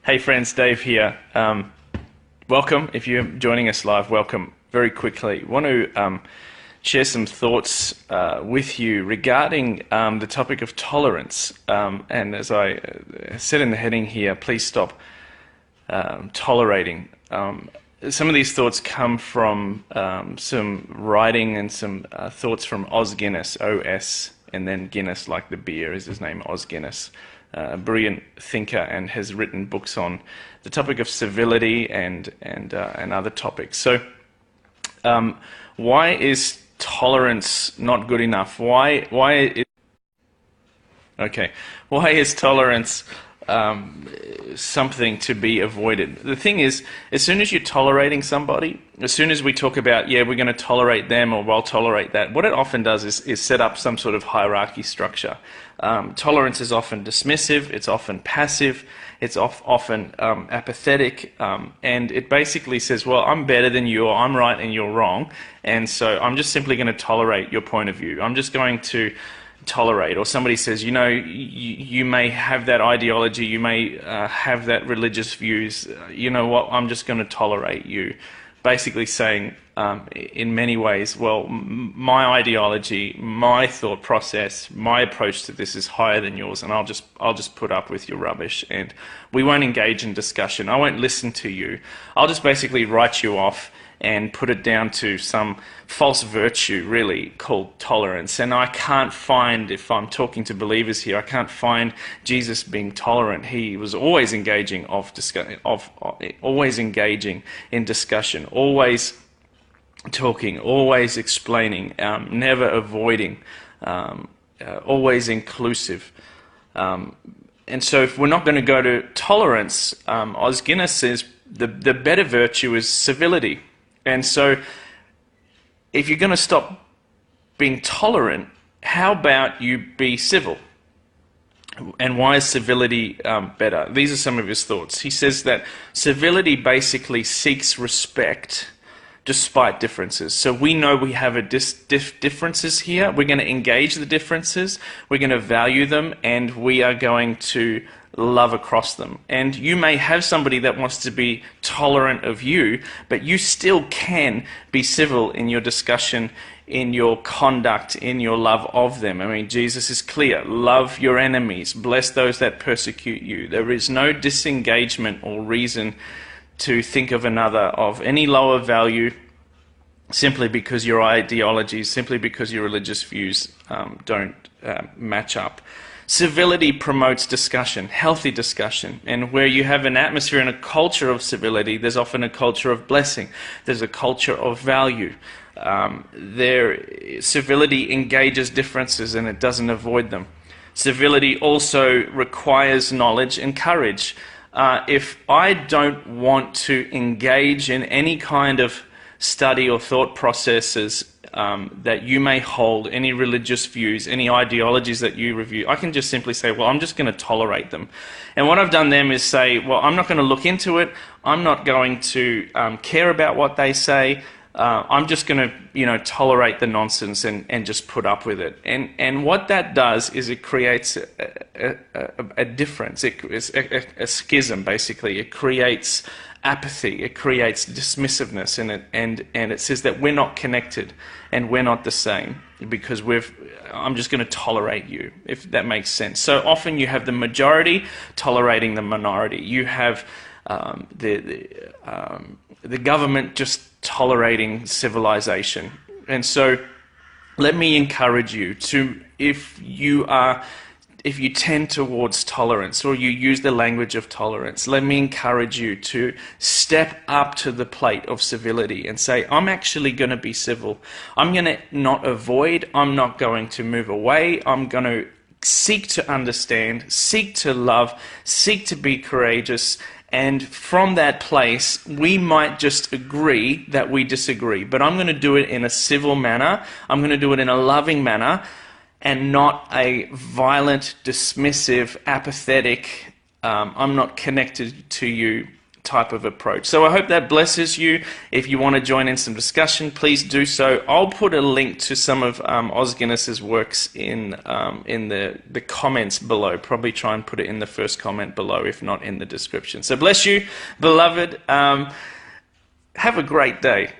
Hey friends, Dave here. Welcome. If you're joining us live, welcome. Very quickly, want to share some thoughts with you regarding the topic of tolerance. And as I said in the heading here, please stop tolerating. Some of these thoughts come from some writing and some thoughts from Os Guinness, O-S, and then Guinness, like the beer, is his name, Os Guinness. A brilliant thinker, and has written books on the topic of civility and other topics. So, why is tolerance not good enough? Why is tolerance something to be avoided? The thing is, as soon as you're tolerating somebody, as soon as we talk about, we're going to tolerate them, or we'll tolerate that, what it often does is set up some sort of hierarchy structure. Tolerance is often dismissive, it's often passive, it's often apathetic, and it basically says, well, I'm better than you, or I'm right and you're wrong, and so I'm just simply going to tolerate your point of view. I'm just going to tolerate. Or somebody says, you may have that ideology, you may have that religious views, you know what, I'm just going to tolerate you. Basically saying, in many ways, well, my ideology, my thought process, my approach to this is higher than yours, and I'll just put up with your rubbish, and we won't engage in discussion. I won't listen to you. I'll just basically write you off and put it down to some false virtue, really, called tolerance. And I can't find, if I'm talking to believers here, I can't find Jesus being tolerant. He was always engaging always engaging in discussion, always talking, always explaining, never avoiding, always inclusive. And so if we're not going to go to tolerance, Os Guinness says the better virtue is civility. And so if you're going to stop being tolerant, how about you be civil? And why is civility better? These are some of his thoughts. He says that civility basically seeks respect despite differences. So we know we have differences here. We're going to engage the differences, we're going to value them, and we are going to love across them. And you may have somebody that wants to be tolerant of you, but you still can be civil in your discussion, in your conduct, in your love of them. I mean, Jesus is clear: love your enemies, bless those that persecute you. There is no disengagement or reason to think of another of any lower value simply because your ideologies, simply because your religious views don't match up. Civility promotes discussion, healthy discussion, and where you have an atmosphere and a culture of civility, there's often a culture of blessing, there's a culture of value. Civility engages differences and it doesn't avoid them. Civility also requires knowledge and courage. If I don't want to engage in any kind of study or thought processes that you may hold, any religious views, any ideologies that you review, I can just simply say, well, I'm just going to tolerate them. And what I've done then is say, well, I'm not going to look into it. I'm not going to care about what they say. I'm just going to, tolerate the nonsense and just put up with it. And what that does is it creates a difference. It's a schism, basically. It creates apathy. It creates dismissiveness, and it says that we're not connected and we're not the same because I'm just going to tolerate you, if that makes sense. So often you have the majority tolerating the minority. You have the government just tolerating civilization. And so let me encourage you to, if you tend towards tolerance, or you use the language of tolerance, let me encourage you to step up to the plate of civility and say, I'm actually going to be civil. I'm going to not avoid. I'm not going to move away. I'm going to seek to understand, seek to love, seek to be courageous. And from that place, we might just agree that we disagree. But I'm going to do it in a civil manner. I'm going to do it in a loving manner, and not a violent, dismissive, apathetic, I'm not connected to you type of approach. So I hope that blesses you. If you want to join in some discussion, please do so. I'll put a link to some of Os Guinness's works in the comments below. Probably try and put it in the first comment below, if not in the description. So bless you, beloved. Have a great day.